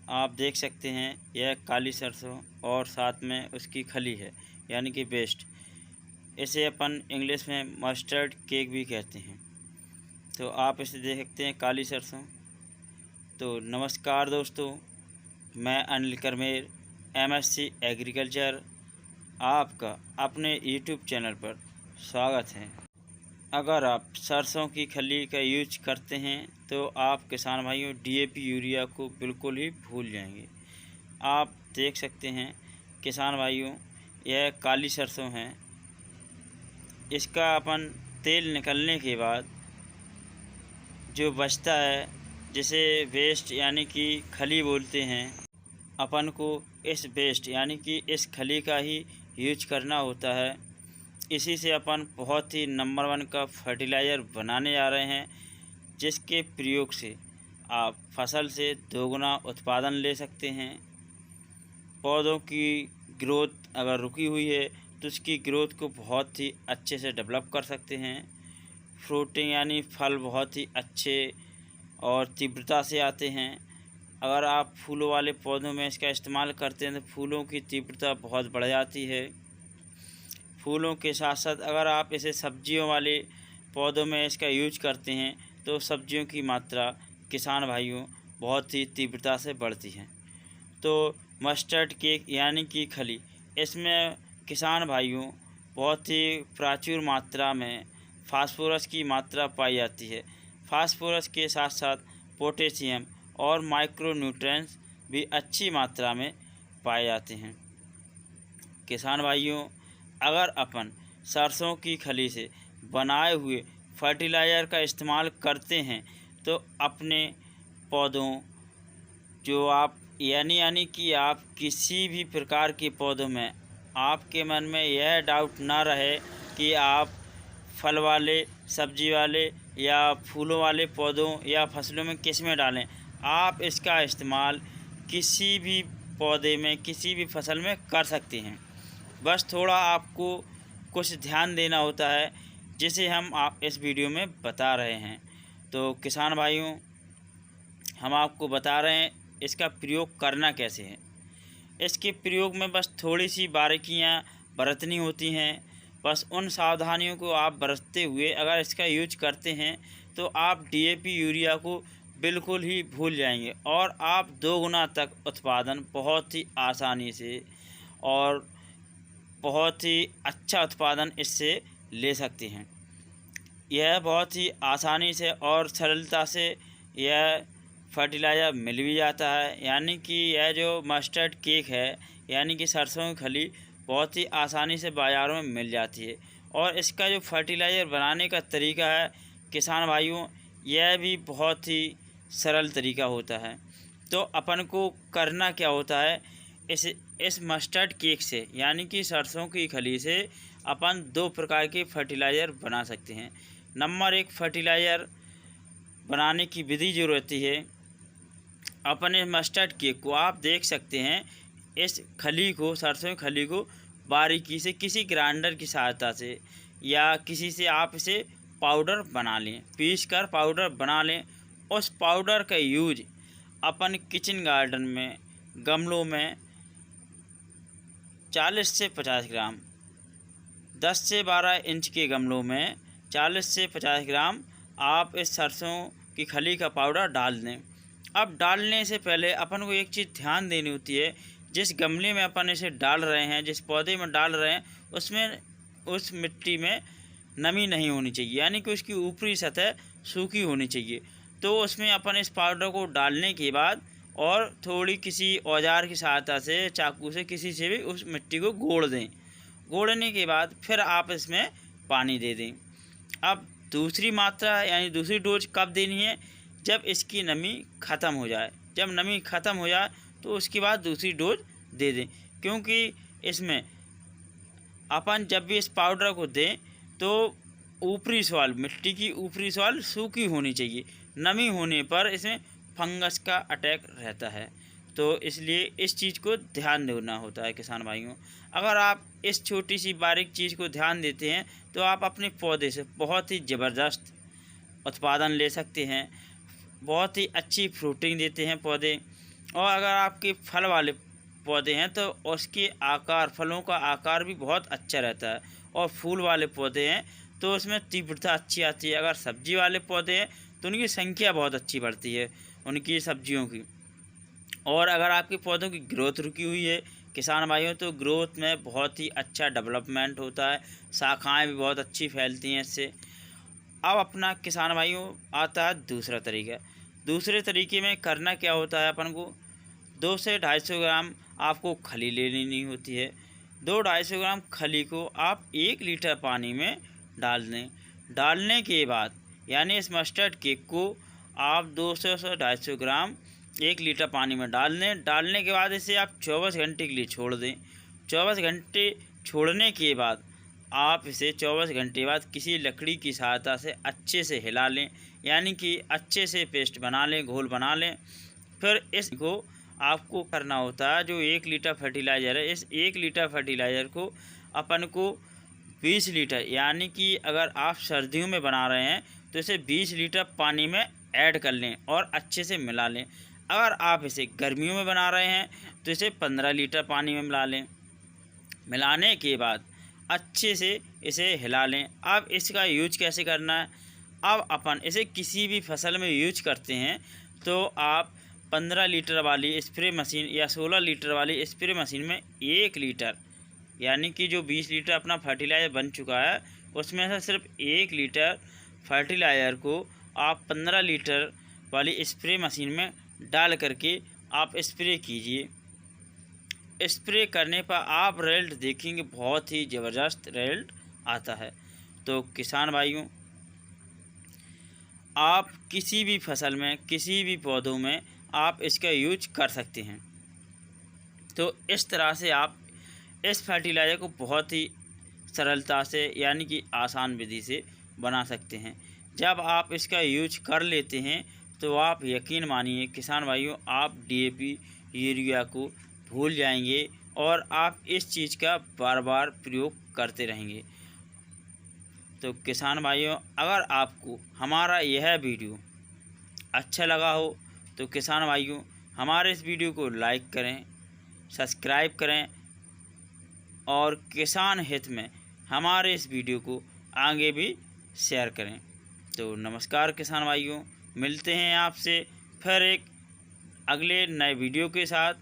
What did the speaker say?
आप देख सकते हैं यह काली सरसों और साथ में उसकी खली है यानी कि पेस्ट। इसे अपन इंग्लिश में मस्टर्ड केक भी कहते हैं। तो आप इसे देख सकते हैं काली सरसों। तो नमस्कार दोस्तों, मैं अनिल करमेर MSc एग्रीकल्चर आपका अपने यूट्यूब चैनल पर स्वागत है। अगर आप सरसों की खली का यूज करते हैं तो आप किसान भाइयों DAP यूरिया को बिल्कुल ही भूल जाएंगे। आप देख सकते हैं किसान भाइयों, यह काली सरसों है। इसका अपन तेल निकलने के बाद जो बचता है, जिसे वेस्ट यानी कि खली बोलते हैं, अपन को इस वेस्ट यानी कि इस खली का ही यूज करना होता है। इसी से अपन बहुत ही नंबर 1 का फर्टिलाइज़र बनाने जा रहे हैं, जिसके प्रयोग से आप फसल से दोगुना उत्पादन ले सकते हैं। पौधों की ग्रोथ अगर रुकी हुई है तो उसकी ग्रोथ को बहुत ही अच्छे से डेवलप कर सकते हैं। फ्रूटिंग यानी फल बहुत ही अच्छे और तीव्रता से आते हैं। अगर आप फूलों वाले पौधों में इसका इस्तेमाल करते हैं तो फूलों की तीव्रता बहुत बढ़ जाती है। फूलों के साथ साथ अगर आप इसे सब्जियों वाले पौधों में इसका यूज करते हैं तो सब्जियों की मात्रा किसान भाइयों बहुत ही तीव्रता से बढ़ती है। तो मस्टर्ड केक यानी कि खली, इसमें किसान भाइयों बहुत ही प्रचुर मात्रा में फास्फोरस की मात्रा पाई जाती है। फास्फोरस के साथ साथ पोटेशियम और माइक्रोन्यूट्रिएंट्स भी अच्छी मात्रा में पाए जाते हैं। किसान भाइयों, अगर अपन सरसों की खली से बनाए हुए फर्टिलाइज़र का इस्तेमाल करते हैं तो अपने पौधों जो आप यानी कि आप किसी भी प्रकार के पौधों में आपके मन में यह डाउट ना रहे कि आप फल वाले, सब्जी वाले या फूलों वाले पौधों या फसलों में किस में डालें। आप इसका इस्तेमाल किसी भी पौधे में, किसी भी फसल में कर सकते हैं। बस थोड़ा आपको कुछ ध्यान देना होता है, जिसे हम आप इस वीडियो में बता रहे हैं। तो किसान भाइयों, हम आपको बता रहे हैं इसका प्रयोग करना कैसे है। इसके प्रयोग में बस थोड़ी सी बारीकियां बरतनी होती हैं। बस उन सावधानियों को आप बरतते हुए अगर इसका यूज करते हैं तो आप DAP यूरिया को बिल्कुल ही भूल जाएंगे और आप 2 गुना तक उत्पादन बहुत ही आसानी से और बहुत ही अच्छा उत्पादन इससे ले सकते हैं। यह बहुत ही आसानी से और सरलता से यह फर्टिलाइज़र मिल भी जाता है। यानी कि यह जो मस्टर्ड केक है यानी कि सरसों की खली बहुत ही आसानी से बाज़ारों में मिल जाती है। और इसका जो फर्टिलाइज़र बनाने का तरीका है किसान भाइयों, यह भी बहुत ही सरल तरीका होता है। तो अपन को करना क्या होता है, इस मस्टर्ड केक से यानी कि सरसों की खली से अपन 2 प्रकार के फर्टिलाइज़र बना सकते हैं। नंबर 1 फर्टिलाइज़र बनाने की विधि जो रहती है, अपने मस्टर्ड केक को आप देख सकते हैं, इस खली को, सरसों की खली को बारीकी से किसी ग्राइंडर की सहायता से या किसी से आप इसे पाउडर बना लें, पीस कर पाउडर बना लें। उस पाउडर का यूज अपन किचन गार्डन में गमलों में 40 से 50 ग्राम, 10 से 12 इंच के गमलों में 40 से 50 ग्राम आप इस सरसों की खली का पाउडर डाल दें। अब डालने से पहले अपन को एक चीज़ ध्यान देनी होती है, जिस गमले में अपन इसे डाल रहे हैं, जिस पौधे में डाल रहे हैं, उसमें उस मिट्टी में नमी नहीं होनी चाहिए, यानी कि उसकी ऊपरी सतह सूखी होनी चाहिए। तो उसमें अपन इस पाउडर को डालने के बाद और थोड़ी किसी औजार की सहायता से, चाकू से, किसी से भी उस मिट्टी को गोड़ दें। गोड़ने के बाद फिर आप इसमें पानी दे दें। अब दूसरी मात्रा यानी दूसरी डोज कब देनी है, जब इसकी नमी ख़त्म हो जाए। जब नमी ख़त्म हो जाए तो उसके बाद दूसरी डोज दे दें, क्योंकि इसमें अपन जब भी इस पाउडर को दें तो ऊपरी सॉइल, मिट्टी की ऊपरी सॉइल सूखी होनी चाहिए। नमी होने पर इसमें फंगस का अटैक रहता है। तो इसलिए इस चीज़ को ध्यान देना होता है किसान भाइयों। अगर आप इस छोटी सी बारीक चीज़ को ध्यान देते हैं तो आप अपने पौधे से बहुत ही ज़बरदस्त उत्पादन ले सकते हैं। बहुत ही अच्छी फ्रूटिंग देते हैं पौधे और अगर आपके फल वाले पौधे हैं तो उसके आकार, फलों का आकार भी बहुत अच्छा रहता है। और फूल वाले पौधे हैं तो उसमें तीव्रता अच्छी आती है। अगर सब्जी वाले पौधे हैं तो उनकी संख्या बहुत अच्छी बढ़ती है, उनकी सब्जियों की। और अगर आपके पौधों की ग्रोथ रुकी हुई है किसान भाइयों, तो ग्रोथ में बहुत ही अच्छा डेवलपमेंट होता है, शाखाएं भी बहुत अच्छी फैलती हैं इससे। अब अपना किसान भाइयों आता है दूसरा तरीका। दूसरे तरीके में करना क्या होता है, अपन को 2 से 250 ग्राम आपको खली ले लेनी होती है। 2-250 ग्राम खली को आप 1 लीटर पानी में डाल दें। डालने के बाद यानी इस मस्टर्ड केक को आप 200 से 250 ग्राम 1 लीटर पानी में डाल दें। डालने के बाद इसे आप 24 घंटे के लिए छोड़ दें। 24 घंटे छोड़ने के बाद आप इसे 24 घंटे बाद किसी लकड़ी की सहायता से अच्छे से हिला लें, यानी कि अच्छे से पेस्ट बना लें, घोल बना लें। फिर इसको आपको करना होता है, जो 1 लीटर फर्टिलाइज़र है, इस 1 लीटर फर्टिलाइज़र को अपन को 20 लीटर, यानी कि अगर आप सर्दियों में बना रहे हैं तो इसे 20 लीटर पानी में ऐड कर लें और अच्छे से मिला लें। अगर आप इसे गर्मियों में बना रहे हैं तो इसे 15 लीटर पानी में मिला लें। मिलाने के बाद अच्छे से इसे हिला लें। अब इसका यूज कैसे करना है, अब अपन इसे किसी भी फसल में यूज करते हैं तो आप 15 लीटर वाली स्प्रे मशीन या 16 लीटर वाली स्प्रे मशीन में 1 लीटर, यानी कि जो 20 लीटर अपना फर्टिलाइज़र बन चुका है उसमें से सिर्फ 1 लीटर फर्टिलाइज़र को आप 15 लीटर वाली स्प्रे मशीन में डाल करके आप स्प्रे कीजिए। स्प्रे करने पर आप रिजल्ट देखेंगे, बहुत ही ज़बरदस्त रिजल्ट आता है। तो किसान भाइयों, आप किसी भी फसल में, किसी भी पौधों में आप इसका यूज कर सकते हैं। तो इस तरह से आप इस फर्टिलाइज़र को बहुत ही सरलता से, यानी कि आसान विधि से बना सकते हैं। जब आप इसका यूज कर लेते हैं तो आप यकीन मानिए किसान भाइयों, आप DAP, यूरिया को भूल जाएंगे और आप इस चीज़ का बार बार प्रयोग करते रहेंगे। तो किसान भाइयों, अगर आपको हमारा यह वीडियो अच्छा लगा हो तो किसान भाइयों हमारे इस वीडियो को लाइक करें, सब्सक्राइब करें और किसान हित में हमारे इस वीडियो को आगे भी शेयर करें। तो नमस्कार किसान भाइयों, मिलते हैं आपसे फिर एक अगले नए वीडियो के साथ।